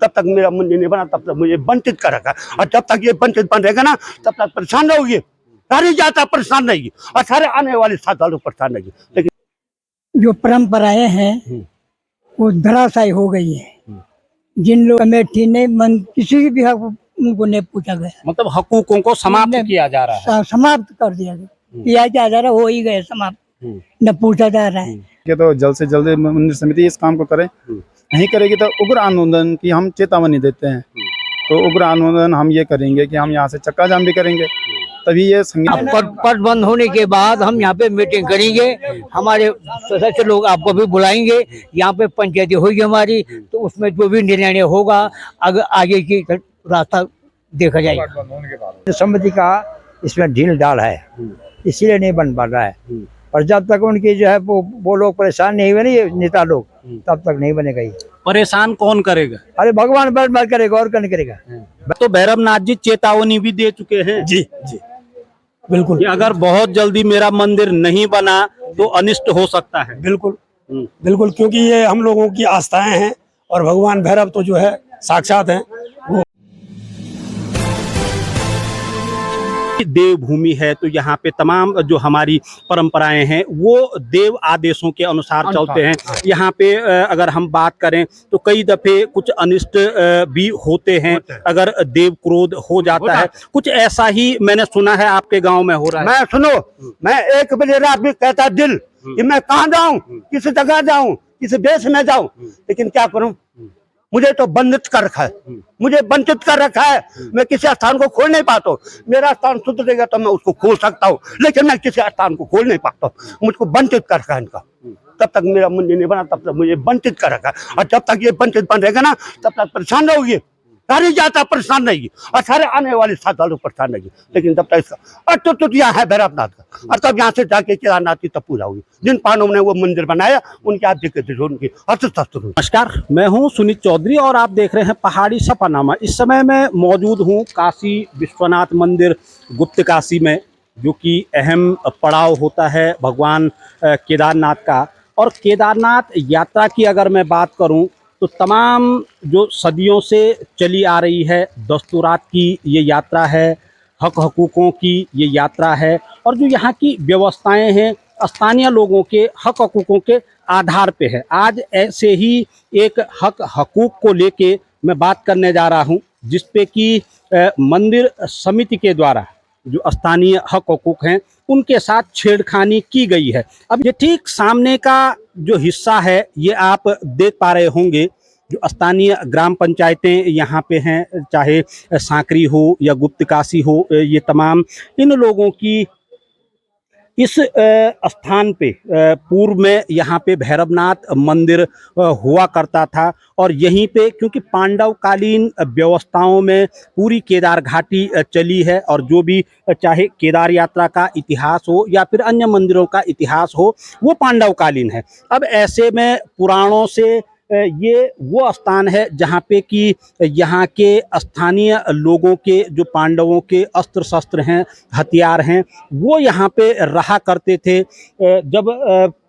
तब तक मेरा मंदिर नहीं बना, तब तक मुझे वंचित कर रखा। और जब तक ये वंचित बन रहेगा ना, तब तक परेशान रहोगे। सारी जाता परेशान रहेगी और सारे आने वाले 7 सालों परेशान रहेगी। लेकिन जो परंपराएं हैं वो धराशायी हो गई है। जिन लोग कमेटी ने किसी भी हक उनको नहीं पूछा गया, मतलब हकूकों को समाप्त किया जा रहा है। समाप्त कर दिया गया। किया जा रहा हो ही गए समाप्त, न पूछा जा रहा है। कि तो जल्द से जल्द मंदिर समिति इस काम को करे। नहीं करेगी तो उग्र आंदोलन की हम चेतावनी देते हैं। तो उग्र आंदोलन हम ये करेंगे कि हम यहाँ से चक्का जाम भी करेंगे, तभी ये संगठन पद बंद होने के बाद हम यहाँ पे मीटिंग करेंगे। हमारे सदस्य लोग आपको भी बुलाएंगे। यहाँ पे पंचायती होगी हमारी, तो उसमें जो भी निर्णय होगा अगर आगे की रास्ता देखा जाएगा। समिति का इसमें ढील डाल है, इसीलिए नहीं बन पा रहा है। और जब तक उनकी जो है वो लोग परेशान नहीं हुए ना, ये नेता लोग, तब तक नहीं बनेगा ये। परेशान कौन करेगा? अरे भगवान बार करेगा और कौन करेगा। तो भैरवनाथ जी चेतावनी भी दे चुके हैं। जी जी बिल्कुल, कि अगर बहुत जल्दी मेरा मंदिर नहीं बना तो अनिष्ट हो सकता है। बिल्कुल बिल्कुल, क्योंकि ये हम लोगों की आस्थाएं हैं और भगवान भैरव तो जो है साक्षात हैं। वो देवभूमि है, तो यहाँ पे तमाम जो हमारी परंपराएं हैं वो देव आदेशों के अनुसार चलते हैं। यहाँ पे अगर हम बात करें तो कई दफे कुछ अनिष्ट भी होते हैं अगर देव क्रोध हो जाता है। कुछ ऐसा ही मैंने सुना है आपके गांव में हो रहा है। मैं सुनो, मैं 1 बजे रात में कहता दिल कि मैं कहाँ जाऊं, किस जगह जाऊं, किस देश में जाऊं, लेकिन क्या करूं, मुझे तो बंधित कर रखा है, मुझे वंचित कर रखा है। मैं किसी स्थान को खोल नहीं पाता हूँ। मेरा स्थान सुधरेगा तो मैं उसको खोल सकता हूँ, लेकिन मैं किसी स्थान को खोल नहीं पाता हूँ। मुझको वंचित कर रखा है इनका। तब तक मेरा मंदिर नहीं बना, तब तक मुझे वंचित कर रखा है। और जब तक ये वंचित बन रहेगा ना, तब तक परेशान रहोगे। सारी जाता परेशान रहेगी और सारे आने वाले 7 सालों परेशान रहेगी। लेकिन तब तक इसका अटूट यहाँ है भैरवनाथ का, और तब यहाँ से जाके केदारनाथ की तब पूजा होगी। जिन पांडवों ने वो मंदिर बनाया उनके आप देखे उनकी अस्त्र। नमस्कार, मैं हूं सुनीत चौधरी और आप देख रहे हैं पहाड़ी सफरनामा। इस समय मैं मौजूद हूं काशी विश्वनाथ मंदिर गुप्त काशी में, जो कि अहम पड़ाव होता है भगवान केदारनाथ का। और केदारनाथ यात्रा की अगर मैं बात करूं तो तमाम जो सदियों से चली आ रही है दस्तूरात की ये यात्रा है, हक हकूकों की ये यात्रा है, और जो यहाँ की व्यवस्थाएं हैं स्थानीय लोगों के हक हकूकों के आधार पे है। आज ऐसे ही एक हक हकूक को लेके मैं बात करने जा रहा हूँ, जिसपे कि मंदिर समिति के द्वारा जो स्थानीय हक हकूक हैं उनके साथ छेड़खानी की गई है। अब ये ठीक सामने का जो हिस्सा है ये आप देख पा रहे होंगे, जो स्थानीय ग्राम पंचायतें यहाँ पे हैं, चाहे सांकरी हो या गुप्त काशी हो, ये तमाम इन लोगों की इस स्थान पे पूर्व में यहाँ पे भैरवनाथ मंदिर हुआ करता था। और यहीं पे क्योंकि पांडवकालीन व्यवस्थाओं में पूरी केदार घाटी चली है, और जो भी चाहे केदार यात्रा का इतिहास हो या फिर अन्य मंदिरों का इतिहास हो वो पांडवकालीन है। अब ऐसे में पुराणों से ये वो स्थान है जहाँ पे कि यहाँ के स्थानीय लोगों के जो पांडवों के अस्त्र शस्त्र हैं, हथियार हैं, वो यहाँ पे रहा करते थे। जब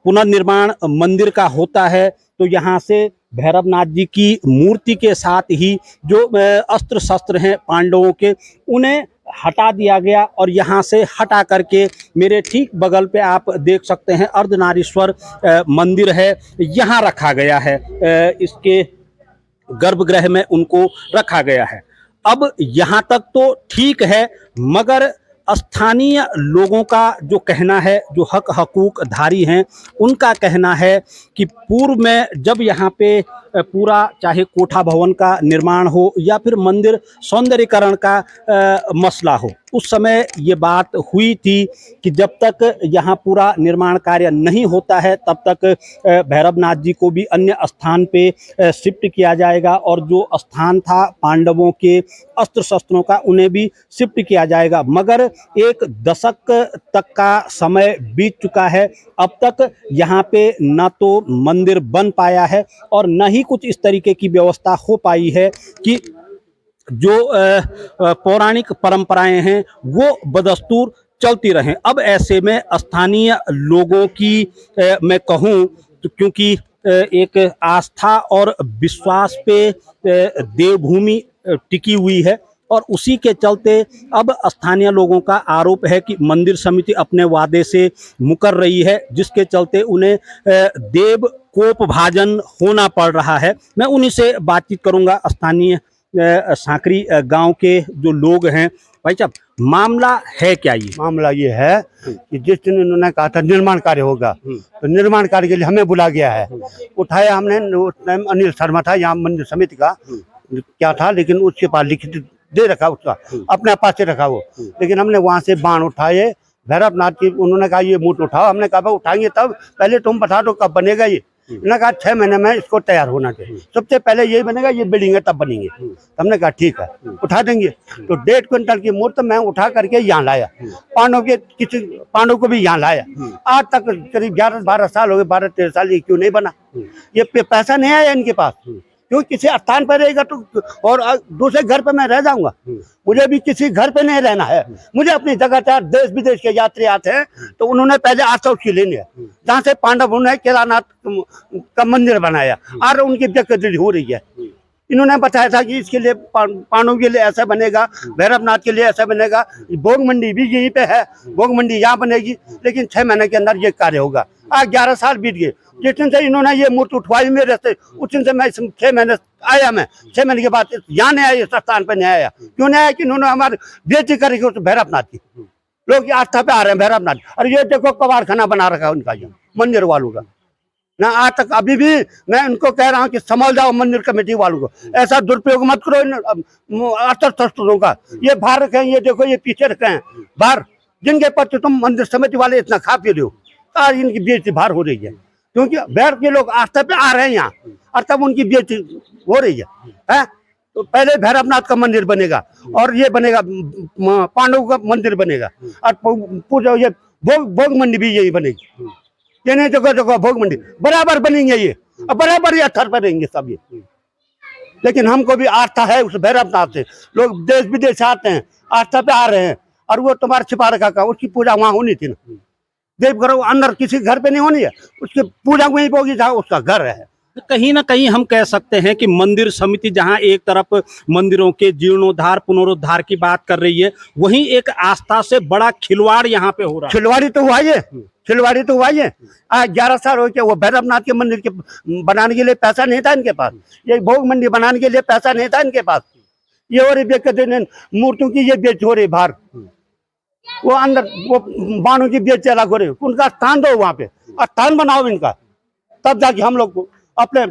पुनर्निर्माण मंदिर का होता है तो यहाँ से भैरवनाथ जी की मूर्ति के साथ ही जो अस्त्र शस्त्र हैं पांडवों के, उन्हें हटा दिया गया। और यहाँ से हटा करके मेरे ठीक बगल पे आप देख सकते हैं अर्धनारीश्वर मंदिर है, यहाँ रखा गया है। इसके गर्भगृह में उनको रखा गया है। अब यहाँ तक तो ठीक है, मगर स्थानीय लोगों का जो कहना है, जो हक हकूक धारी हैं, उनका कहना है कि पूर्व में जब यहाँ पे पूरा चाहे कोठा भवन का निर्माण हो या फिर मंदिर सौंदर्यीकरण का मसला हो, उस समय ये बात हुई थी कि जब तक यहाँ पूरा निर्माण कार्य नहीं होता है तब तक भैरवनाथ जी को भी अन्य स्थान पे शिफ्ट किया जाएगा, और जो स्थान था पांडवों के अस्त्र शस्त्रों का उन्हें भी शिफ्ट किया जाएगा। मगर 1 दशक तक का समय बीत चुका है, अब तक यहाँ पे न तो मंदिर बन पाया है और न ही कुछ इस तरीके की व्यवस्था हो पाई है कि जो पौराणिक परंपराएं हैं वो बदस्तूर चलती रहें। अब ऐसे में स्थानीय लोगों की मैं कहूँ तो, क्योंकि एक आस्था और विश्वास पे देवभूमि टिकी हुई है और उसी के चलते अब स्थानीय लोगों का आरोप है कि मंदिर समिति अपने वादे से मुकर रही है, जिसके चलते उन्हें देव कोप भाजन होना पड़ रहा है। मैं उन्हीं से बातचीत करूंगा, स्थानीय सांकरी गांव के जो लोग हैं। भाई साहब, मामला है क्या? ये मामला ये है कि जिस दिन उन्होंने कहा था निर्माण कार्य होगा, तो निर्माण कार्य के लिए हमें बुला गया है। उठाया हमने, उस टाइम अनिल शर्मा था यहाँ मंदिर समिति का क्या था, लेकिन उसके पास लिखित दे रखा, उसका अपने पास से रखा वो। लेकिन हमने वहां से बाण उठाए भैरवनाथ की, उन्होंने कहा ये मूर्त उठाओ। हमने कहा उठाएंगे तब, पहले तुम बता दो कब बनेगा ये। उन्होंने कहा 6 महीने में इसको तैयार होना चाहिए, सबसे पहले यही बनेगा, ये बिल्डिंग है तब बनेंगे। हमने कहा ठीक है उठा देंगे। तो 1.5 क्विंटल की मूर्त मैं उठा करके यहाँ लाया, पांडव को भी यहाँ लाया। आज तक करीब 11-12 साल हो गए, 12-13 साल, ये क्यों नहीं बना? ये पैसा नहीं आया इनके पास, क्यों? किसी स्थान पर रहेगा तो, और दूसरे घर पे मैं रह जाऊंगा, मुझे भी किसी घर पे नहीं रहना है। मुझे अपनी जगह चाहे देश विदेश के यात्री आते हैं तो उन्होंने पहले आस्था उसकी लेनी है, जहाँ से पांडव उन्होंने केदारनाथ का मंदिर बनाया और उनकी बेकदरी हो रही है। इन्होंने बताया था कि इसके लिए पांडव के लिए ऐसा बनेगा, भैरवनाथ के लिए ऐसा बनेगा, भोग मंडी भी यहीं पे है, भोग मंडी यहाँ बनेगी, लेकिन 6 महीने के अंदर ये कार्य होगा। आज 11 साल बीत गए, जिस दिन से इन्होंने ये मूर्त उठवाई मेरे से, उस दिन से मैं 6 महीने आया, मैं 6 महीने के बाद यहाँ नहीं आया, इस स्थान पर नहीं आया। क्यों नहीं आया? कि इन्होंने हमारी बेइज्जती करी उस भैरवनाथ की। लोग आस्था पे आ रहे हैं भैरवनाथ, और ये देखो कबाड़ खाना बना रखा है उनका यहाँ मंदिर वालों का ना। आज तक अभी भी मैं उनको कह रहा हूँ कि संभल जाओ मंदिर कमेटी वालों को, ऐसा दुरुपयोग मत करो अस्त्र शस्त्रों का। ये बाहर रखे हैं, ये देखो ये पीछे रखे हैं बाहर, जिनके पक्ष तुम मंदिर समिति वाले इतना खा पी रहे हो, आज इनकी बेइज्जती बाहर हो रही है, क्योंकि बैर के लोग आस्था पे आ रहे हैं यहाँ, और तब उनकी बेइज्जती हो रही है। तो पहले भैरवनाथ का मंदिर बनेगा और ये बनेगा पांडव का मंदिर बनेगा, और पूजा ये भोग मंडी भी यही बनेगी। ये नहीं जगह जगह भोग मंडी बराबर बनेंगे ये, और बराबर ये अथर पर रहेंगे सब ये। लेकिन हमको भी आस्था है उस भैरवनाथ से, लोग देश विदेश से आते हैं, आस्था पे आ रहे हैं, और वो तुम्हारा छिपा रखा का उसकी पूजा वहां होनी थी ना। देवघर अंदर किसी घर पे नहीं होनी है, उसकी पूजा वहीं पे होगी जहाँ उसका घर है। कहीं ना कहीं हम कह सकते हैं कि मंदिर समिति जहां एक तरफ मंदिरों के जीर्णोद्धार पुनरुद्धार की बात कर रही है, वहीं एक आस्था से बड़ा खिलवाड़ यहाँ पे हो रहा है। खिलवाड़ी तो हुआ है, खिलवाड़ी तो हुआ है। आज 11 साल हो गए, वो भैरवनाथ के मंदिर के बनाने के लिए पैसा नहीं था इनके पास, ये भोग मंडी बनाने के लिए पैसा नहीं था इनके पास। ये और मूर्तियों की ये बेच हो रही बाहर, वो अंदर वो बाणों की बेच अलग हो रही। उनका स्थान दो, वहाँ पे स्थान बनाओ इनका, तब जाके हम लोग अपने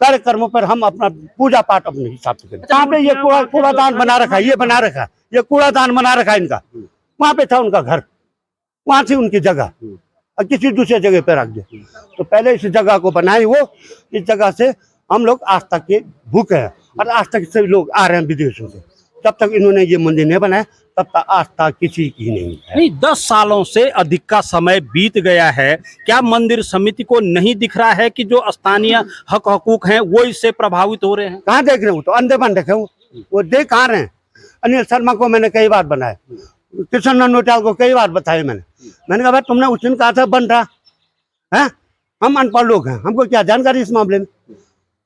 कार्यक्रमों पर हम अपना पूजा पाठ अपने हिसाब से करें। जहाँ पे ये कूड़ादान बना रखा है, ये बना रखा, ये कूड़ादान बना रखा है इनका, वहाँ पे था उनका घर, वहां से उनकी जगह और किसी दूसरे जगह पे रख दे। तो पहले इस जगह को बनाए, वो इस जगह से हम लोग आस्था के भूखे हैं, और आस्था के लोग आ रहे हैं विदेशों से। जब तक इन्होंने ये मंदिर नहीं बनाया तब तक आस्था किसी की नहीं है। नहीं, 10 सालों से अधिक का समय बीत गया है, क्या मंदिर समिति को नहीं दिख रहा है कि जो स्थानीय हक हकूक हैं वो इससे प्रभावित हो रहे हैं? कहाँ देख रहे हो? तो अंधे बन रखे वो देख कहाँ रहे हैं। अनिल शर्मा को मैंने कई बार बनाया, कृष्ण नंदोटाल को कई बार बताया मैंने कहा भाई तुमने उस दिन कहा था बन रहा है, हम अनपढ़ लोग हैं, हमको क्या जानकारी इस मामले में।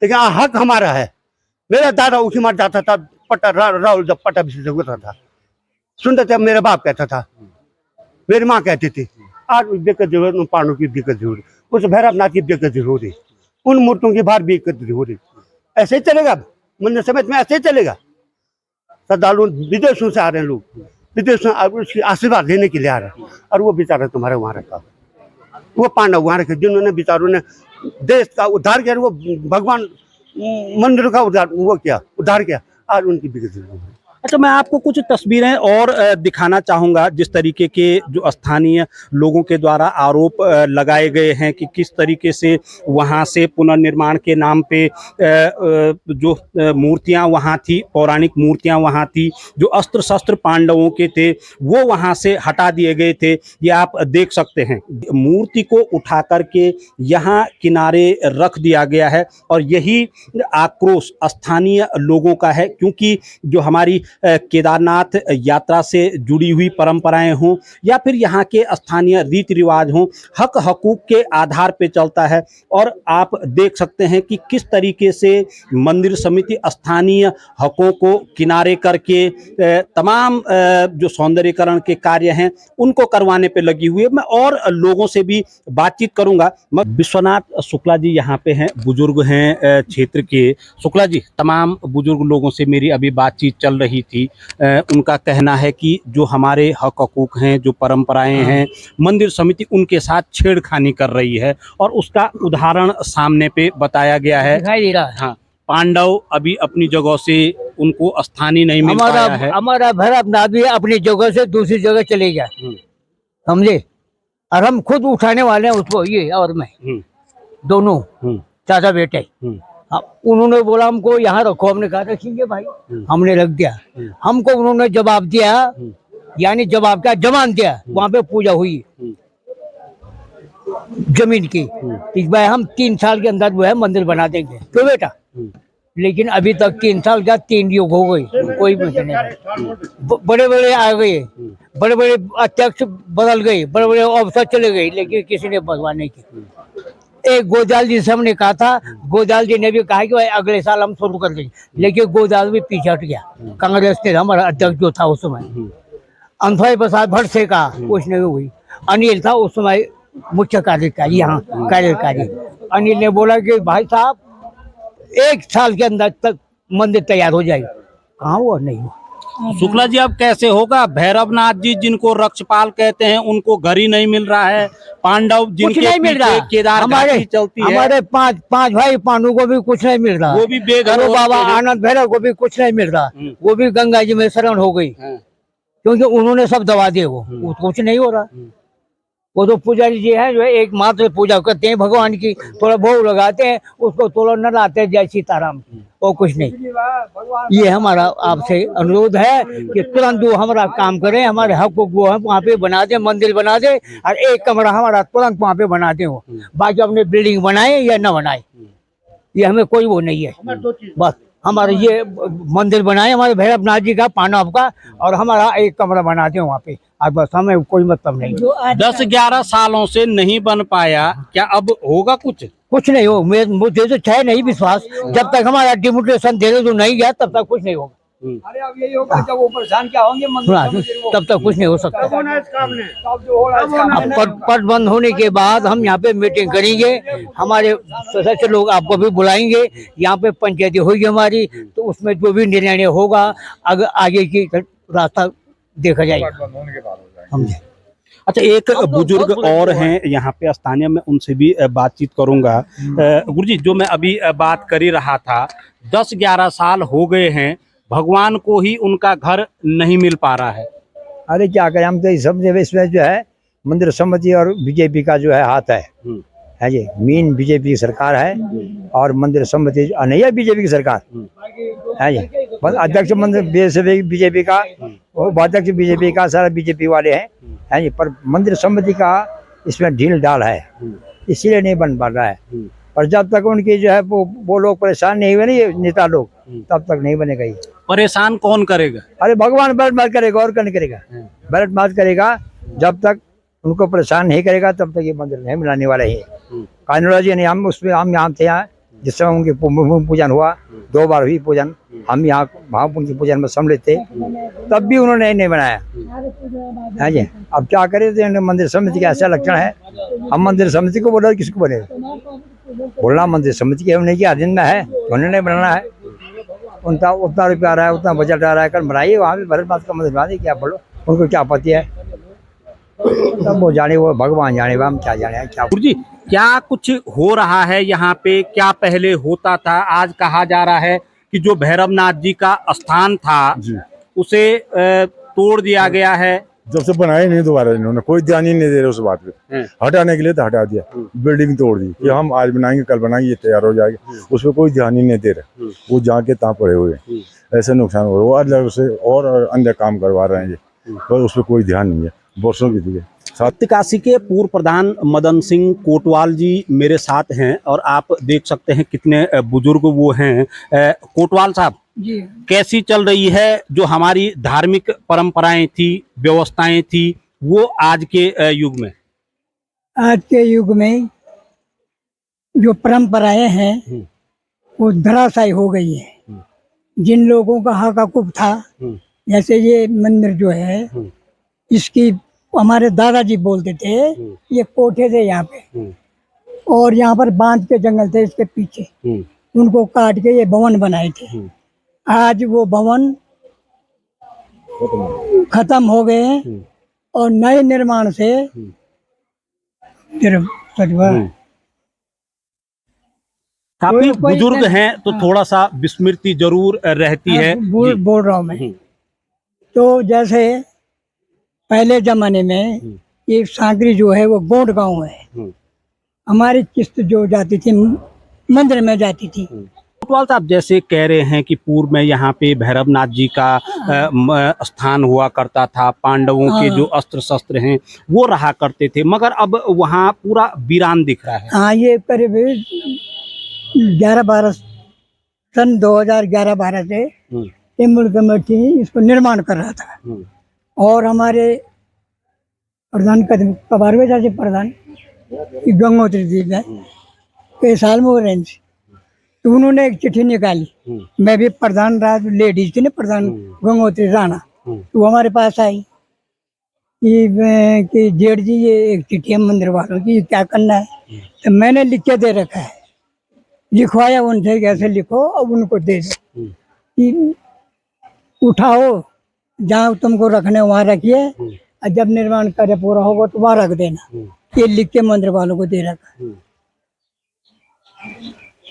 लेकिन हक हमारा है। मेरा दादा उसी मार जाता था, राहुल जब पट्टाभिषेक होता था सुनते थे, मेरा बाप कहता था, मेरी माँ कहती थी। आज बेकदरी हो रही, पांडव की बेकदरी हो रही, उस भैरवनाथ की बेकदरी हो रही, उन मूर्तियों की बाहर बेकदरी हो रही। ऐसे ही चलेगा मंदिर समिति में, ऐसे ही चलेगा। श्रद्धालु विदेशों से आ रहे हैं, लोग विदेशों उसकी आशीर्वाद लेने के लिए आ रहे हैं, और वो बेचारा तुम्हारे वहाँ रखा, वो पांडव वहाँ रखे जिन्होंने बेचारों ने देश का उद्धार किया, वो भगवान मंदिर का उद्धार किया, आज उनकी बिगड़ी। अच्छा, मैं आपको कुछ तस्वीरें और दिखाना चाहूँगा, जिस तरीके के जो स्थानीय लोगों के द्वारा आरोप लगाए गए हैं कि किस तरीके से वहाँ से पुनर्निर्माण के नाम पे जो मूर्तियाँ वहाँ थी, पौराणिक मूर्तियाँ वहाँ थी, जो अस्त्र शस्त्र पांडवों के थे वो वहाँ से हटा दिए गए थे। ये आप देख सकते हैं, मूर्ति को उठा करके यहाँ किनारे रख दिया गया है, और यही आक्रोश स्थानीय लोगों का है, क्योंकि जो हमारी केदारनाथ यात्रा से जुड़ी हुई परंपराएं हों या फिर यहाँ के स्थानीय रीति रिवाज हों, हक हकूक के आधार पे चलता है। और आप देख सकते हैं कि किस तरीके से मंदिर समिति स्थानीय हकों को किनारे करके तमाम जो सौंदर्यीकरण के कार्य हैं उनको करवाने पे लगी हुई है। मैं और लोगों से भी बातचीत करूंगा। विश्वनाथ शुक्ला जी यहाँ पे हैं, बुजुर्ग हैं क्षेत्र के। शुक्ला जी, तमाम बुजुर्ग लोगों से मेरी अभी बातचीत चल रही थी। उनका कहना है कि जो हमारे हक हकूक हैं, जो परंपराएं हैं, मंदिर समिति उनके साथ छेड़खानी कर रही है और उसका उदाहरण सामने पे बताया गया है। दिखाई दे रहा है। हाँ, पांडव अभी अपनी जगह से उनको स्थानीय नहीं मिल पाया है। हमारा भैरवनाथ भी अपनी जगह से दूसरी जगह चले गया, समझे। और हम खुद उठाने वाले हैं उसको, ये और मैं दोनों चाचा बेटे। उन्होंने बोला हमको यहाँ रखो, हमने कहा रखेंगे भाई, हमने रख दिया। हमको उन्होंने जवाब दिया, यानी जवाब क्या, जमान दिया। वहाँ पे पूजा हुई जमीन की, इस बार हम 3 साल के अंदर जो है मंदिर बना देंगे। तो बेटा, लेकिन अभी तक 3 साल का 3 युग हो गई, कोई मंदिर नहीं। बड़े बड़े आ गए, बड़े बड़े अध्यक्ष बदल गए, बड़े बड़े अफसर चले गए, लेकिन किसी ने भगवान नहीं की। एक गोजाल जी से हमने कहा था, गोजाल जी ने भी कहा कि भाई अगले साल हम शुरू कर देंगे, लेकिन गोजाल भी पीछे हट गया। कांग्रेस ने, हमारा अध्यक्ष जो था उस समय, अनफाई प्रसाद भट्ट से कहा, कुछ नहीं हुई। अनिल था उस समय मुख्य कार्यकारी, यहाँ कार्यकारी। अनिल ने बोला कि भाई साहब 1 साल के अंदर तक मंदिर तैयार हो जाएगा। कहाँ हुआ, नहीं हुआ। शुक्ला जी, अब कैसे होगा? भैरवनाथ जी जिनको रक्षपाल कहते हैं उनको घर ही नहीं मिल रहा है। पांडव कुछ जिनके नहीं मिल रहा, केदारनाथ चलती है, हमारे 5 भाई पांडु को भी कुछ नहीं मिल रहा, वो भी बेघर हो बाबा चुके हैं। आनंद भैरव को भी कुछ नहीं मिल रहा, वो भी गंगा जी में शरण हो गई, क्योंकि उन्होंने सब दबा दिए। वो कुछ नहीं हो रहा। वो तो पुजारी जी है जो एकमात्र पूजा करते हैं भगवान की, थोड़ा भोग लगाते हैं, उसको थोड़ा नलाते हैं जय सीताराम, और कुछ नहीं। ये हमारा आपसे अनुरोध है कि तुरंत वो हमारा काम करें, हमारे हक को वो है वहाँ पे बना दे, मंदिर बना दे, और एक कमरा हमारा तुरंत वहाँ पे बना दे। वो बाकी अपने बिल्डिंग बनाए या न बनाए, ये हमें कोई वो नहीं है। बस हमारे ये मंदिर बनाए हमारे भैरवनाथ जी का, पांडव का, और हमारा एक कमरा बना दे वहाँ पे, और बस हमें कोई मतलब नहीं। 10-11 सालों से नहीं बन पाया, क्या अब होगा कुछ? कुछ नहीं हो, मुझे तो है नहीं विश्वास। जब तक हमारा डिमोटेशन दे जो नहीं गया तब तक कुछ नहीं होगा। अरे अब यही होगा जब वो परेशान क्या होंगे तब तक कुछ नहीं हो सकता। अब पद बंद होने के बाद हम यहाँ पे मीटिंग करेंगे, हमारे सदस्य लोग आपको भी बुलाएंगे, यहाँ पे पंचायती होगी हमारी, तो उसमें जो भी निर्णय होगा अगर आगे की रास्ता देखा जाएगा। समझे। अच्छा, एक बुजुर्ग और हैं यहाँ पे स्थानीय, मैं उनसे भी बातचीत करूंगा। गुरुजी, जो मैं अभी बात कर ही रहा था, 10-11 साल हो गए हैं, भगवान को ही उनका घर नहीं मिल पा रहा है। अरे क्या करें, हम तो इस सब इसमें जो है मंदिर समिति और बीजेपी का जो है हाथ है जी। मेन बीजेपी की सरकार है और मंदिर समिति नहीं है बीजेपी की सरकार है जी। बस अध्यक्ष मंदिर बीजेपी का, उपाध्यक्ष बीजेपी का, सारा बीजेपी वाले हैं जी। पर मंदिर समिति का इसमें ढील डाल है, इसीलिए नहीं बन पा रहा है। और जब तक उनकी जो है वो लोग परेशान नहीं हुए ना, ये नेता लोग, तब तक नहीं बनेगा ये। परेशान कौन करेगा? अरे भगवान बैठ करेगा, और कौन करेगा? बैठ करेगा। जब तक उनको परेशान नहीं करेगा तब तक ये मंदिर नहीं मिलाने वाला है। कानूरा जी ने, हम उसमें हम यहाँ थे, यहाँ जिस समय उनके पूजन हुआ, 2 बार हुई पूजन, हम यहाँ वहाँ उनकी पूजन में सम्मिलित थे, तब भी उन्होंने नहीं बनाया है जी। अब क्या करें, तो मंदिर समिति का ऐसा लक्षण है। हम मंदिर समिति को बोला, किसको बोलेगा? बोलना मंदिर समिति के हमने क्या अधीन में है, उन्होंने नहीं बनाना है। उतना रुपया आ रहा है, उतना बजट आ रहा है, कल बनाइए वहाँ पे भरतनाथ का मंदिर बना दी, क्या बोलो, उनको क्या आपत्ति है? तब वो जाने, वो भगवान जाने, हम क्या जाने क्या। गुरुजी, क्या कुछ हो रहा है यहाँ पे? क्या पहले होता था? आज कहा जा रहा है कि जो भैरवनाथ जी का स्थान था उसे तोड़ दिया गया है। जब से बनाए नहीं दोबारा, इन्होंने कोई ध्यान ही नहीं दे रहे उस बात पे। हटाने के लिए तो हटा दिया, बिल्डिंग तोड़ दी कि हम आज बनाएंगे, कल बनाएंगे, ये तैयार हो जाएगा, उस पर कोई ध्यान ही नहीं दे रहे। वो जाके तहाँ पड़े हुए, ऐसे नुकसान हो रहा है। वो अलग से और अन्य काम करवा रहे हैं ये, पर उस पर कोई ध्यान नहीं है वर्षों की थी। गुप्तकाशी के पूर्व प्रधान मदन सिंह कोटवाल जी मेरे साथ हैं और आप देख सकते हैं कितने बुजुर्ग वो हैं। कोटवाल साहब, जी कैसी चल रही है? जो हमारी धार्मिक परंपराएं थी, व्यवस्थाएं थी, वो आज के युग में? आज के युग में जो परंपराएं हैं वो धराशायी हो गई है। जिन लोगों का हक हकूक था, जैसे ये मंदिर जो है, इसकी हमारे दादाजी बोलते थे ये कोठे थे यहाँ पे, और यहाँ पर बांध के जंगल थे इसके पीछे, उनको काट के ये भवन बनाए थे। आज वो भवन खत्म हो गए हैं और नए निर्माण से फिर काफी कोई बुजुर्ग नहीं- हैं तो थोड़ा सा विस्मृति जरूर रहती है। बोल रहा हूँ मैं। तो जैसे पहले जमाने में ये सांकरी जो है वो गोंड गांव है, हमारी किस्त जो जाती थी मंदिर में जाती थी। कोतवाल साहब जैसे कह रहे हैं कि पूर्व में यहाँ पे भैरवनाथ जी का स्थान हुआ करता था, पांडवों के जो अस्त्र शस्त्र हैं वो रहा करते थे, मगर अब वहाँ पूरा वीरान दिख रहा है। हाँ, ये करीब 11-12 सन 2011-12 से टेम्पल कमेटी इसको निर्माण कर रहा था, और हमारे प्रधान कबारवे जैसे प्रधान गंगोत्री जी है कई साल में हो रहे हैं, तो उन्होंने एक चिट्ठी निकाली। मैं भी प्रधान रहा, लेडीज थी ना प्रधान गंगोत्री राणा, तो हमारे पास आई कि जेठ जी ये एक चिट्ठी है मंदिर वालों की, क्या करना है? तो मैंने लिख के दे रखा है, लिखवाया उनसे कैसे लिखो और उनको दे दो कि उठाओ, जहाँ तुमको रखने वहाँ रखिए, और जब निर्माण कार्य पूरा होगा तो वहाँ रख देना। ये लिख के मंदिर वालों को दे रखा।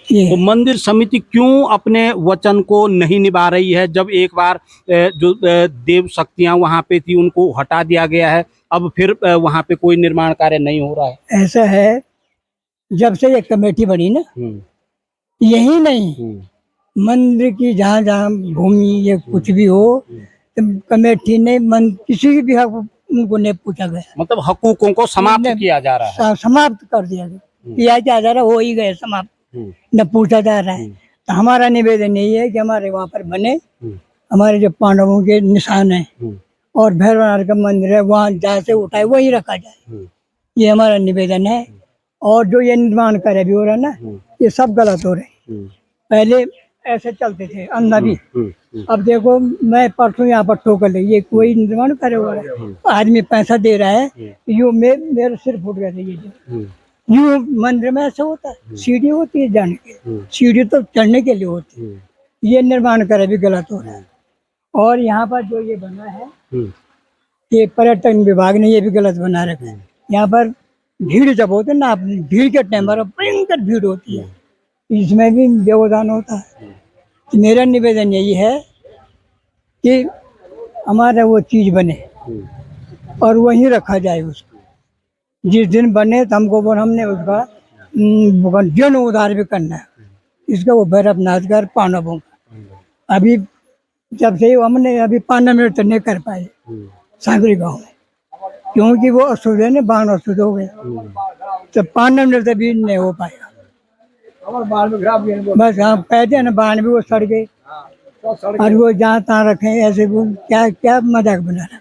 तो मंदिर समिति क्यों अपने वचन को नहीं निभा रही है? जब एक बार जो देव शक्तियां वहां पे थी उनको हटा दिया गया है, अब फिर वहां पे कोई निर्माण कार्य नहीं हो रहा है। ऐसा है, जब से ये कमेटी बनी ना, यही नहीं मंदिर की जहाँ जहाँ भूमि ये कुछ भी हो, तो कमेटी ने किसी भी हक उनको नहीं पूछा गया, मतलब हकूकों को समाप्त किया जा रहा है। समाप्त कर दिया गया, किया जा रहा है, हो ही गए समाप्त, न पूछा जा रहा है। तो हमारा निवेदन यही है कि हमारे वहाँ पर बने, हमारे जो पांडवों के निशान है और भैरवनाथ का मंदिर है, वहाँ जहाँ से उठाए वही रखा जाए, ये हमारा निवेदन है। और जो ये निर्माण कार्य भी हो रहा है ना, ये सब गलत हो रहे हैं। पहले ऐसे चलते थे अंधा भी, अब देखो मैं परसों यहाँ पर ठोकर ली, ये कोई निर्माण कार्य हो रहा है, आदमी पैसा दे रहा है, यूँ मेरे सिर फूट गए थे। ये यूँ मंदिर में ऐसा होता है, सीढ़ी होती है जाने के, सीढ़ी तो चढ़ने के लिए होती है, ये निर्माण कार्य भी गलत हो रहा है। और यहाँ पर जो ये बना है, ये पर्यटन विभाग ने ये भी गलत बना रखा है। यहाँ पर भीड़ जब होती है ना, भीड़ के टाइम पर भयंकर भीड़ होती है, इसमें भी व्यवधान होता है। तो मेरा निवेदन यही है कि हमारा वो चीज बने और वहीं रखा जाए उसको, जिस दिन बने तो हमको हमने उसका जन उद्धार भी करना है, इसका वो भैरवनाथ का पांडवों का। अभी जब से हमने अभी 5 मिनट तक नहीं कर पाए सांकरी गांव में, क्योंकि वो अशुद्ध है ना, बाण अशुद्ध हो गए, तो 5 मिनट तक भी नहीं हो पाएगा। बस हाँ, कहते हैं ना, बाण भी वो सड़ गए और वो जहाँ तहाँ रखे, ऐसे वो क्या क्या मजाक बना रहा।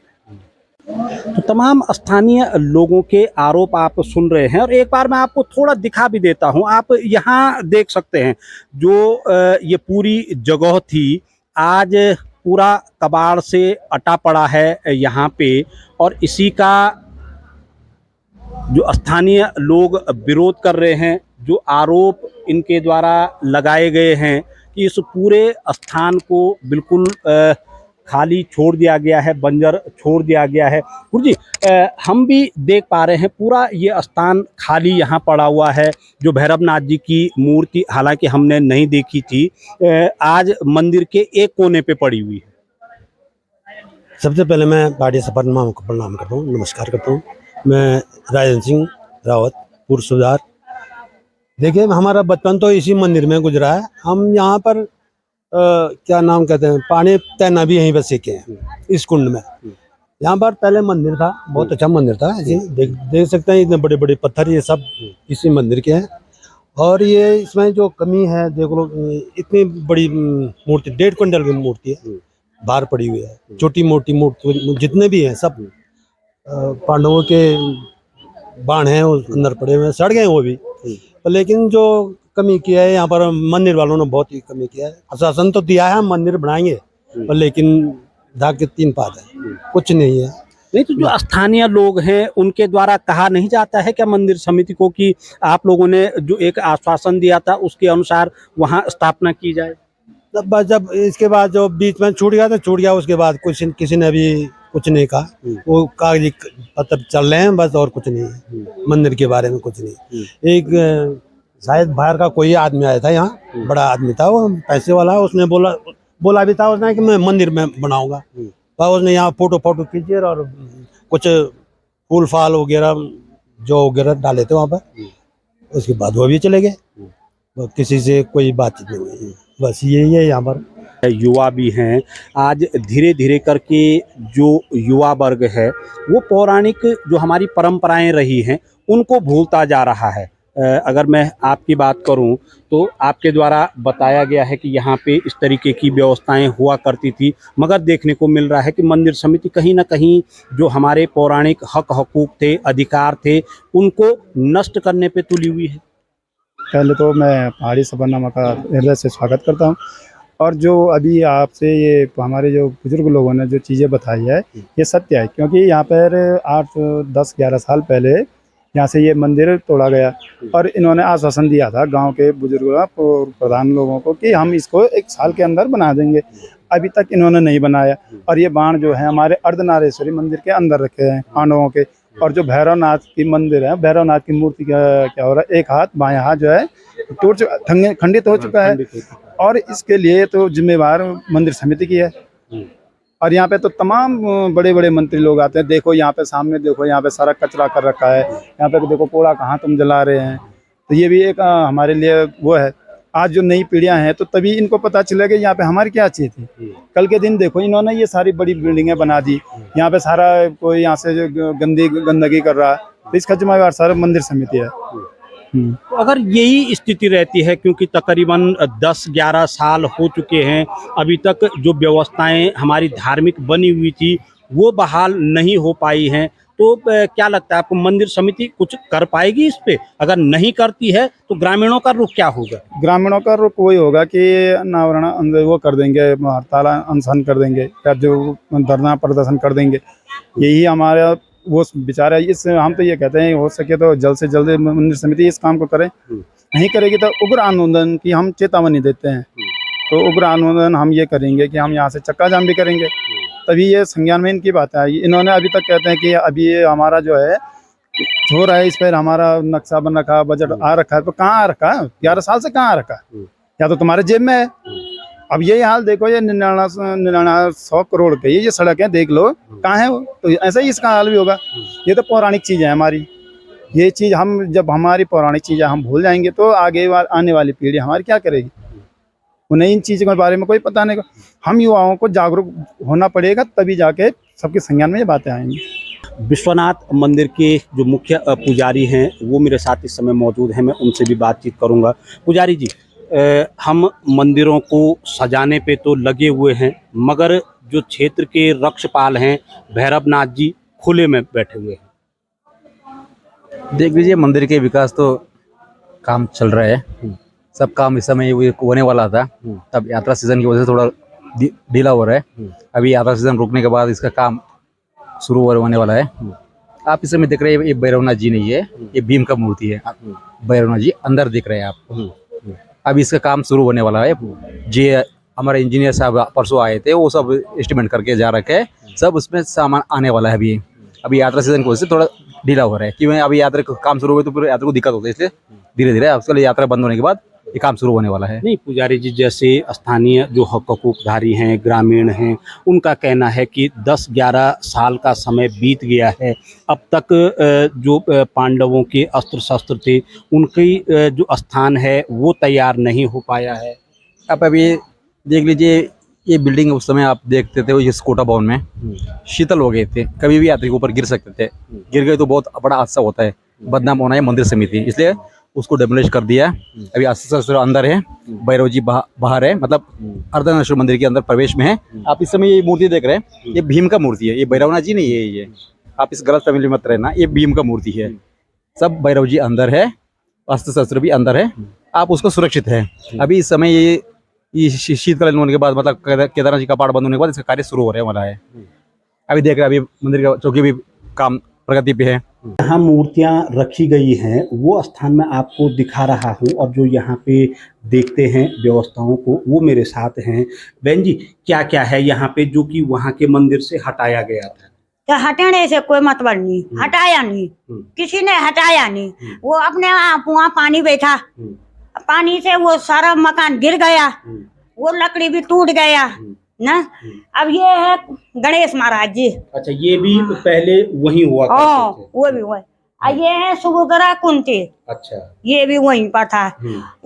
तो तमाम स्थानीय लोगों के आरोप आप सुन रहे हैं, और एक बार मैं आपको थोड़ा दिखा भी देता हूं। आप यहाँ देख सकते हैं जो ये पूरी जगह थी, आज पूरा कबाड़ से अटा पड़ा है यहाँ पे, और इसी का जो स्थानीय लोग विरोध कर रहे हैं, जो आरोप इनके द्वारा लगाए गए हैं कि इस पूरे स्थान को बिल्कुल खाली छोड़ दिया गया है, बंजर छोड़ दिया गया है। गुरुजी, हम भी देख पा रहे हैं पूरा ये स्थान खाली यहाँ पड़ा हुआ है। जो भैरवनाथ जी की मूर्ति हालांकि हमने नहीं देखी थी, आज मंदिर के एक कोने पे पड़ी हुई है। सबसे पहले मैं पार्टी सफरनामा को प्रणाम करता हूँ, नमस्कार करता हूँ। मैं राजेंद्र सिंह रावत, पूर्व सूबेदार। देखिए, हमारा बचपन तो इसी मंदिर में गुजरा है। हम यहाँ पर क्या नाम कहते हैं, पानी तैरना भी यहीं पर सीखे हैं, इस कुंड में। यहाँ पर पहले मंदिर था, बहुत अच्छा मंदिर था। देख सकते हैं, इतने बड़े बड़े पत्थर, ये सब इसी मंदिर के हैं। और ये इसमें जो कमी है देख लो, इतनी बड़ी मूर्ति 1.5 क्विंटल की मूर्ति है, बाहर पड़ी हुई है। छोटी मोटी मूर्ति जितने भी हैं सब पांडवों के बाण हैं उस अंदर पड़े हुए हैं, सड़ गए वो भी। लेकिन जो कमी किया है यहाँ पर मंदिर वालों ने बहुत ही कमी किया है। आश्वासन तो दिया है हम मंदिर बनाएंगे, पर लेकिन धाक के 3 पात है, कुछ नहीं है। नहीं तो जो स्थानीय लोग हैं उनके द्वारा कहा नहीं जाता है क्या मंदिर समिति को कि आप लोगों ने जो एक आश्वासन दिया था उसके अनुसार वहाँ स्थापना की जाए? जब इसके बाद जो बीच में छूट गया तो छूट गया, उसके बाद किसी ने अभी कुछ नहीं कहा। वो कागजी पत्र चल रहे हैं बस, और कुछ नहीं है मंदिर के बारे में, कुछ नहीं। एक शायद बाहर का कोई आदमी आया था यहाँ, बड़ा आदमी था, वो पैसे वाला, उसने बोला भी था उसने कि मैं मंदिर में बनाऊंगा। और उसने यहाँ फोटो खींचे और कुछ फूल फाल वगैरह जो वगैरह डाले थे वहाँ पर, उसके बाद वो भी चले गए, किसी से कोई बातचीत नहीं हुई। बस यही है यहाँ पर। युवा भी हैं, आज धीरे धीरे करके जो युवा वर्ग है वो पौराणिक जो हमारी परंपराएं रही हैं उनको भूलता जा रहा है। अगर मैं आपकी बात करूं तो आपके द्वारा बताया गया है कि यहाँ पे इस तरीके की व्यवस्थाएं हुआ करती थी, मगर देखने को मिल रहा है कि मंदिर समिति कहीं ना कहीं जो हमारे पौराणिक हक हकूक थे, अधिकार थे, उनको नष्ट करने पे तुली हुई है। पहले तो मैं पहाड़ी सफरनामा का हृदय से स्वागत करता हूँ। और जो अभी आपसे ये हमारे जो बुजुर्ग लोगों ने जो चीज़ें बताई है ये सत्य है, क्योंकि यहाँ पर 8, 10, 11 साल पहले यहाँ से ये मंदिर तोड़ा गया और इन्होंने आश्वासन दिया था गांव के बुजुर्गों और प्रधान लोगों को कि हम इसको 1 साल के अंदर बना देंगे। अभी तक इन्होंने नहीं बनाया। और ये बाण जो है हमारे अर्धनारेश्वरी मंदिर के अंदर रखे हैं पांडवों के। और जो भैरवनाथ की मंदिर है, भैरवनाथ की मूर्ति का क्या हो रहा है, एक हाथ बायां हाथ जो है टूट चुका, खंडित हो चुका है। और इसके लिए तो जिम्मेवार मंदिर समिति की है। और यहाँ पे तो तमाम बड़े बड़े मंत्री लोग आते हैं। देखो यहाँ पे सामने देखो, यहाँ पे सारा कचरा कर रखा है। यहाँ पे देखो कूड़ा कहाँ तुम जला रहे हैं। तो ये भी एक हमारे लिए वो है। आज जो नई पीढ़ियां हैं तो तभी इनको पता चलेगा यहाँ पे हमारी क्या चीज़ थी। कल के दिन देखो इन्होंने ये सारी बड़ी बिल्डिंगें बना दी। यहाँ पे सारा कोई यहाँ से जो गंदगी कर रहा है, तो इसका जिम्मेवार सारा मंदिर समिति है। तो अगर यही स्थिति रहती है, क्योंकि तकरीबन 10-11 साल हो चुके हैं, अभी तक जो व्यवस्थाएं हमारी धार्मिक बनी हुई थी वो बहाल नहीं हो पाई हैं, तो क्या लगता है आपको मंदिर समिति कुछ कर पाएगी इस पे? अगर नहीं करती है तो ग्रामीणों का रुख क्या होगा? ग्रामीणों का रुख वही होगा कि अनावरण वो कर देंगे, हड़ताल अनशन कर देंगे या जो धरना प्रदर्शन कर देंगे। यही हमारा वो विचार है। इससे हम तो ये कहते हैं हो सके तो जल्द से जल्द मंदिर समिति इस काम को करे। नहीं करेगी तो उग्र आंदोलन की हम चेतावनी देते हैं। तो उग्र आंदोलन हम ये करेंगे कि हम यहाँ से चक्का जाम भी करेंगे, तभी ये संज्ञान में इनकी बात है। इन्होंने अभी तक कहते हैं कि अभी ये हमारा जो है हो रहा है, इस पर हमारा नक्शा बन रखा, बजट आ रखा है। तो कहाँ आ रखा है? 11 साल से कहाँ आ रखा है? या तो तुम्हारे जेब में है। अब यही हाल देखो, ये 99-100 करोड़ के ये सड़क है, देख लो कहाँ है वो। तो ऐसा ही इसका हाल भी होगा। ये तो पौराणिक चीज़ है हमारी। ये चीज़ हम जब हमारी पौराणिक चीज़ें हम भूल जाएंगे तो आगे आने वाली पीढ़ी हमारी क्या करेगी? उन्हें इन चीज़ों के बारे में कोई पता नहीं। हम युवाओं को जागरूक होना पड़ेगा, तभी जाके सबके संज्ञान में ये बातें आएंगी। विश्वनाथ मंदिर के जो मुख्य पुजारी हैं वो मेरे साथ इस समय मौजूद हैं, मैं उनसे भी बातचीत करूंगा। पुजारी जी, हम मंदिरों को सजाने पे तो लगे हुए हैं, मगर जो क्षेत्र के रक्षपाल हैं भैरवनाथ जी खुले में बैठे हुए हैं। देख लीजिए, मंदिर के विकास तो काम चल रहा है। सब काम इस समय होने वाला था, तब यात्रा सीजन की वजह से थोड़ा ढीला हो रहा है। अभी यात्रा सीजन रुकने के बाद इसका काम शुरू होने वाला है। आप इस समय देख रहे हैं, ये भैरवनाथ जी नहीं है, ये भीम का मूर्ति है। भैरवनाथ जी अंदर दिख रहे हैं आप। अभी इसका काम शुरू होने वाला है। जी हमारे इंजीनियर साहब परसों आए थे, वो सब एस्टिमेट करके जा रखे हैं। सब उसमें सामान आने वाला है। अभी यात्रा सीजन की वजह से थोड़ा ढीला हो रहा है, क्योंकि अभी यात्रा का काम शुरू हुए तो फिर यात्रा को दिक्कत होती है, इसलिए धीरे धीरे उसके लिए यात्रा बंद होने के बाद ये काम शुरू होने वाला है। नहीं पुजारी जी, जैसे स्थानीय जो हक हकूकधारी हैं, ग्रामीण हैं, उनका कहना है कि 10-11 साल का समय बीत गया है, अब तक जो पांडवों के अस्त्र शस्त्र थे उनकी जो स्थान है वो तैयार नहीं हो पाया है। आप अभी देख लीजिए, ये बिल्डिंग उस समय आप देखते थे इस कोटा भवन में शीतल हो गए थे, कभी भी यात्री के ऊपर गिर सकते थे। गिर गए तो बहुत बड़ा हादसा होता है, बदनाम होना है मंदिर समिति। इसलिए उसको डेमोलिश कर दिया है। अभी अस्त्र शस्त्र अंदर है, भैरव जी बाहर है, मतलब अर्धनारीश्वर मंदिर के अंदर प्रवेश में है। आप इस समय ये मूर्ति देख रहे हैं, ये भीम का मूर्ति है, ये भैरवनाथ जी नहीं है। ये आप इस गलत फैमिली मत रहना, ये भीम का मूर्ति है। सब भैरव जी अंदर है, अस्त्र शस्त्र भी अंदर है, आप उसको सुरक्षित है। अभी इस समय ये शीतकालीन होने के बाद, मतलब केदारनाथ जी का कपाट बंद होने के बाद इसका कार्य शुरू हो रहे वाला है। अभी देख रहे हैं, अभी मंदिर का चौकी भी काम प्रगति पे है। यहाँ मूर्तियाँ रखी गई हैं, वो स्थान मैं आपको दिखा रहा हूँ, और जो यहाँ पे देखते हैं व्यवस्थाओं को, वो मेरे साथ हैं। बहन जी, क्या क्या है यहाँ पे जो कि वहाँ के मंदिर से हटाया गया था? तो हटाने से कोई मतलब नहीं, हटाया नहीं, किसी ने हटाया नहीं। वो अपने आप वहाँ पानी बैठा, पानी से वो सारा मकान गिर गया, वो लकड़ी भी टूट गया ना। अब ये है गणेश महाराज जी। अच्छा, ये भी पहले वहीं हुआ करते थे? वो भी वही। ये है सुभद्रा कुंती। अच्छा, ये भी वहीं पर था।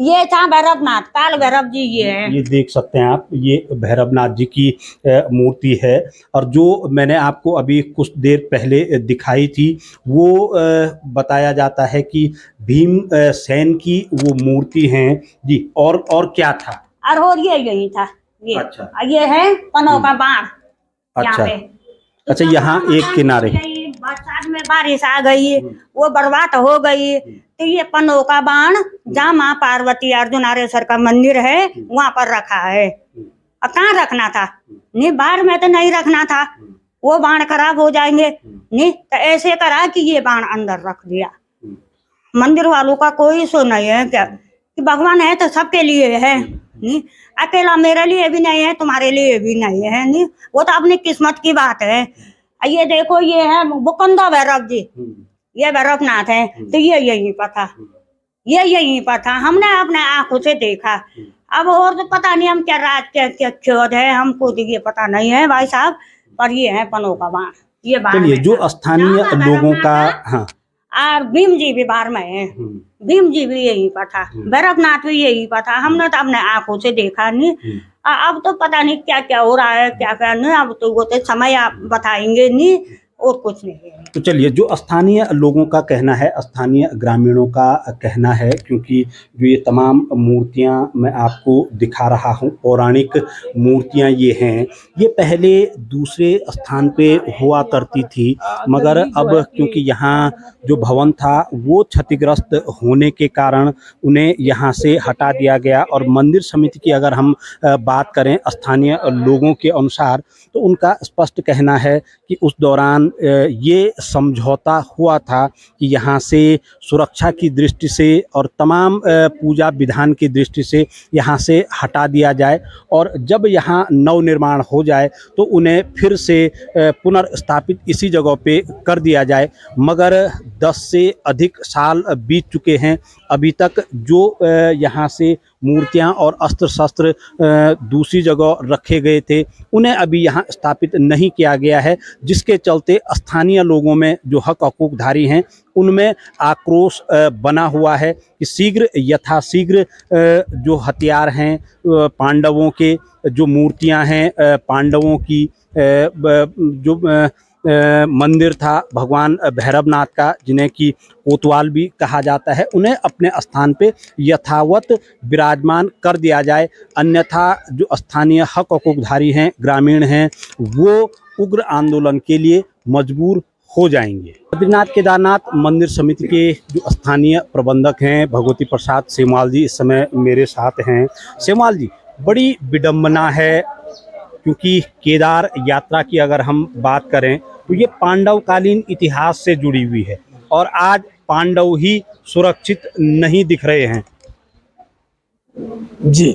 ये था भैरवनाथ, काल भैरव जी। ये है, ये देख सकते हैं आप, ये भैरवनाथ जी की मूर्ति है। और जो मैंने आपको अभी कुछ देर पहले दिखाई थी, वो बताया जाता है कि भीम सेन की वो मूर्ति है जी। और क्या था? और ये यही था ये। अच्छा, ये है पनों का बाण। अच्छा, यहाँ पे अच्छा, यहाँ एक किनारे बरसात में बारिश आ गई, वो बर्बाद हो गई, तो ये पनों का बाण जहाँ माँ पार्वती अर्जुनारेश्वर का मंदिर है वहाँ पर रखा है। अब कहाँ रखना था? नहीं, बाहर में तो नहीं रखना था, वो बाण खराब हो जाएंगे। नहीं तो ऐसे करा कि ये बाण अंदर रख दिया। मंदिर वालों का कोई सो नहीं है क्या कि भगवान है तो सबके लिए है। नहीं, अकेला मेरे लिए भी नहीं है, तुम्हारे लिए भी नहीं है। नहीं, वो तो अपनी किस्मत की बात है। ये देखो, ये है बुकंदा भैरव जी, ये भैरवनाथ है। तो ये यहीं पर था, ये यहीं पर था, हमने अपने आंखों से देखा। अब और तो पता नहीं हम क्या राज क्या खोज है, हमको तो ये पता नहीं है भाई साहब। पर ये है पनों का बाण, ये बाण। चलिए, जो स्थानीय लोगों का, हाँ, और भीम जी भी बाहर में है, भीम जी भी यहीं पर था, भैरवनाथ भी यहीं पर था। हमने तो अपने आंखों से देखा नहीं। अब तो पता नहीं क्या क्या हो रहा है, क्या क्या नहीं। अब तो वो तो समय आप बताएंगे नहीं, और कुछ नहीं है। तो चलिए, जो स्थानीय लोगों का कहना है, स्थानीय ग्रामीणों का कहना है, क्योंकि जो ये तमाम मूर्तियां मैं आपको दिखा रहा हूं, पौराणिक मूर्तियां ये हैं, ये पहले दूसरे स्थान पे हुआ करती थी, मगर अब क्योंकि यहाँ जो भवन था वो क्षतिग्रस्त होने के कारण उन्हें यहाँ से हटा दिया गया। और मंदिर समिति की अगर हम बात करें स्थानीय लोगों के अनुसार, तो उनका स्पष्ट कहना है कि उस दौरान ये समझौता हुआ था कि यहाँ से सुरक्षा की दृष्टि से और तमाम पूजा विधान की दृष्टि से यहाँ से हटा दिया जाए, और जब यहाँ नव निर्माण हो जाए तो उन्हें फिर से पुनर्स्थापित इसी जगह पे कर दिया जाए। मगर 10 से अधिक साल बीत चुके हैं, अभी तक जो यहाँ से मूर्तियाँ और अस्त्र शस्त्र दूसरी जगह रखे गए थे उन्हें अभी यहाँ स्थापित नहीं किया गया है, जिसके चलते स्थानीय लोगों में जो हक हकूकधारी हैं उनमें आक्रोश बना हुआ है कि शीघ्र यथाशीघ्र जो हथियार हैं पांडवों के, जो मूर्तियां हैं पांडवों की, जो मंदिर था भगवान भैरवनाथ का जिन्हें कि कोतवाल भी कहा जाता है, उन्हें अपने स्थान पे यथावत विराजमान कर दिया जाए। अन्यथा जो स्थानीय हक हकूकधारी हैं, ग्रामीण हैं, वो उग्र आंदोलन के लिए मजबूर हो जाएंगे। बद्रीनाथ केदारनाथ मंदिर समिति के जो स्थानीय प्रबंधक हैं भगवती प्रसाद सेमवाल जी इस समय मेरे साथ हैं। सेमवाल जी, बड़ी विडंबना है क्योंकि केदार यात्रा की अगर हम बात करें तो ये पांडवकालीन इतिहास से जुड़ी हुई है, और आज पांडव ही सुरक्षित नहीं दिख रहे हैं जी।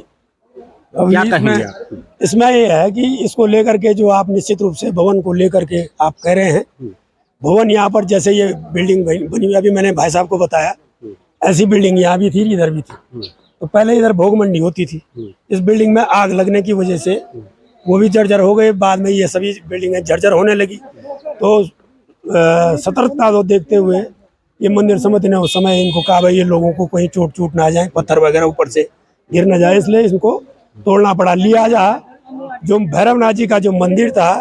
क्या कहेंगे आप? इसमें ये है कि इसको लेकर के जो आप निश्चित रूप से भवन को लेकर के आप कह रहे हैं, भवन यहाँ पर जैसे ये बिल्डिंग बनी हुई, अभी मैंने भाई साहब को बताया ऐसी बिल्डिंग यहाँ भी थी, इधर भी थी। तो पहले इधर भोग मंडी होती थी, इस बिल्डिंग में आग लगने की वजह से वो भी जर्जर हो गए। बाद में ये सभी बिल्डिंगें जर्जर होने लगी, तो सतर्कता को देखते हुए ये मंदिर समिति ने उस समय इनको कहा भाई ये लोगों को कहीं चोट चूट ना जाए, पत्थर वगैरह ऊपर से गिर ना जाए, इसलिए इनको तोड़ना पड़ा। लिहाजा जो भैरवनाथ जी का जो मंदिर था,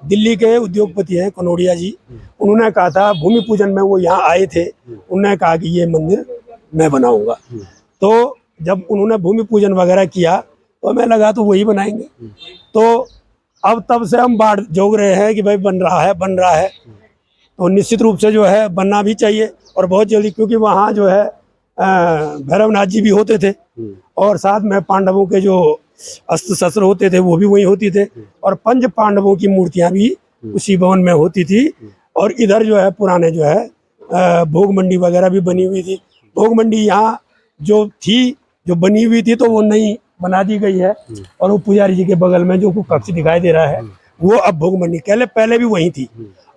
दिल्ली के उद्योगपति हैं कनौड़िया जी, उन्होंने कहा था भूमि पूजन में वो यहाँ आए थे, उन्होंने कहा कि ये मंदिर मैं बनाऊंगा। तो जब उन्होंने भूमि पूजन वगैरह किया तो हमें लगा तो वही बनाएंगे। तो अब तब से हम बाढ़ जोग रहे हैं कि भाई बन रहा है, तो निश्चित रूप से जो है बनना भी चाहिए और बहुत जल्दी, क्योंकि वहाँ जो है भैरवनाथ जी भी होते थे और साथ में पांडवों के जो अस्त्र शस्त्र होते थे वो भी वहीं होती थे और पंच पांडवों की मूर्तियां भी उसी भवन में होती थी। और इधर जो है पुराने जो है भोग मंडी वगैरह भी बनी हुई थी। भोग मंडी यहाँ जो थी, जो बनी हुई थी, तो वो नई बना दी गई है और वो पुजारी जी के बगल में जो कक्ष दिखाई दे रहा है वो अब भोग मंडी, पहले भी वही थी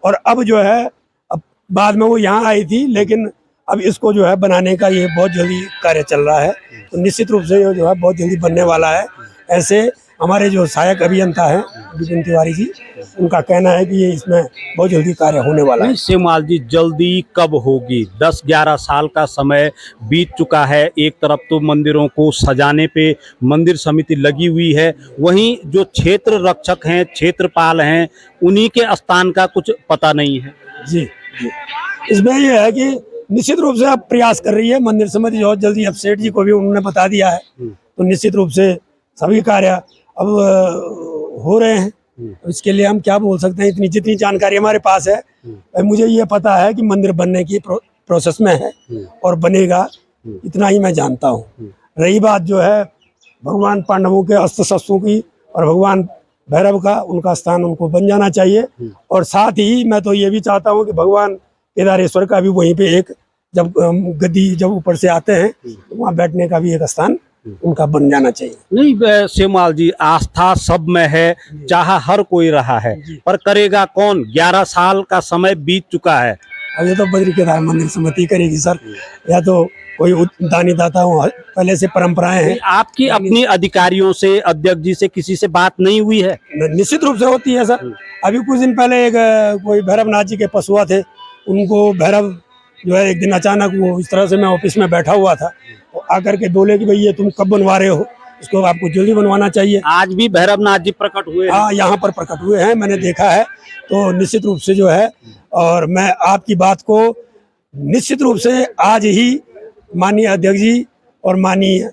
और अब जो है अब बाद में वो यहाँ आई थी, लेकिन अब इसको जो है बनाने का ये बहुत जल्दी कार्य चल रहा है। तो निश्चित रूप से ये जो है बहुत जल्दी बनने वाला है। ऐसे हमारे जो सहायक अभियंता हैं विपिन तिवारी जी, उनका कहना है कि ये इसमें बहुत जल्दी कार्य होने वाला है। सेमाल जी, जल्दी कब होगी? 10-11 साल का समय बीत चुका है। एक तरफ तो मंदिरों को सजाने पे मंदिर समिति लगी हुई है, वहीं जो क्षेत्र रक्षक हैं, क्षेत्रपाल हैं, उन्हीं के स्थान का कुछ पता नहीं है। जी, इसमें ये है कि निश्चित रूप से अब प्रयास कर रही है मंदिर समिति बहुत जल्दी। अब सेठ जी को भी उन्होंने बता दिया है, तो निश्चित रूप से सभी कार्य अब हो रहे हैं। इसके लिए हम क्या बोल सकते हैं, इतनी जितनी जानकारी हमारे पास है, मुझे ये पता है कि मंदिर बनने की प्रोसेस में है और बनेगा, इतना ही मैं जानता हूँ। रही बात जो है भगवान पांडवों के अस्त्र शस्त्रों की और भगवान भैरव का, उनका स्थान उनको बन जाना चाहिए। और साथ ही मैं तो ये भी चाहता हूँ कि भगवान केदारेश्वर का भी वहीं पे एक, जब गद्दी जब ऊपर से आते हैं तो वहाँ बैठने का भी एक स्थान उनका बन जाना चाहिए। नहीं सेमाल जी, आस्था सब में है, चाहा हर कोई रहा है, पर करेगा कौन? 11 साल का समय बीत चुका है। अब ये तो बद्री केदार मंदिर समिति करेगी सर, या तो कोई दानी दाता हो, पहले से परंपराएं हैं। आपकी अपनी अधिकारियों से, अध्यक्ष जी से किसी से बात नहीं हुई है? निश्चित रूप से होती है सर। अभी कुछ दिन पहले एक कोई भैरवनाथ जी के पशुआ थे, उनको भैरव जो है एक दिन अचानक, वो इस तरह से मैं ऑफिस में बैठा हुआ था, तो आकर के बोले कि भाई ये तुम कब बनवा रहे हो, इसको आपको जल्दी बनवाना चाहिए। आज भी भैरवनाथ जी प्रकट हुए? हाँ, यहाँ पर प्रकट हुए हैं, मैंने देखा है। तो निश्चित रूप से जो है, और मैं आपकी बात को निश्चित रूप से आज ही माननीय अध्यक्ष जी और माननीय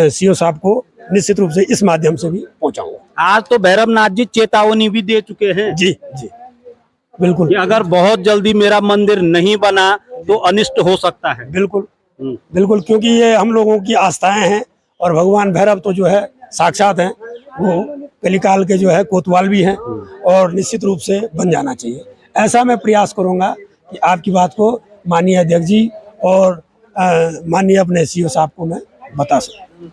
सीओ साहब को निश्चित रूप से इस माध्यम से भी पहुंचाऊंगा। आज तो भैरवनाथ जी चेतावनी भी दे चुके हैं। जी जी, बिल्कुल, कि अगर बहुत जल्दी मेरा मंदिर नहीं बना तो अनिष्ट हो सकता है। बिल्कुल बिल्कुल, क्योंकि ये हम लोगों की आस्थाएं हैं और भगवान भैरव तो जो है साक्षात हैं, वो कलिकाल के जो है कोतवाल भी हैं और निश्चित रूप से बन जाना चाहिए। ऐसा मैं प्रयास करूंगा कि आपकी बात को माननीय अध्यक्ष जी और माननीय अपने सीओ साहब को मैं बता सकूं।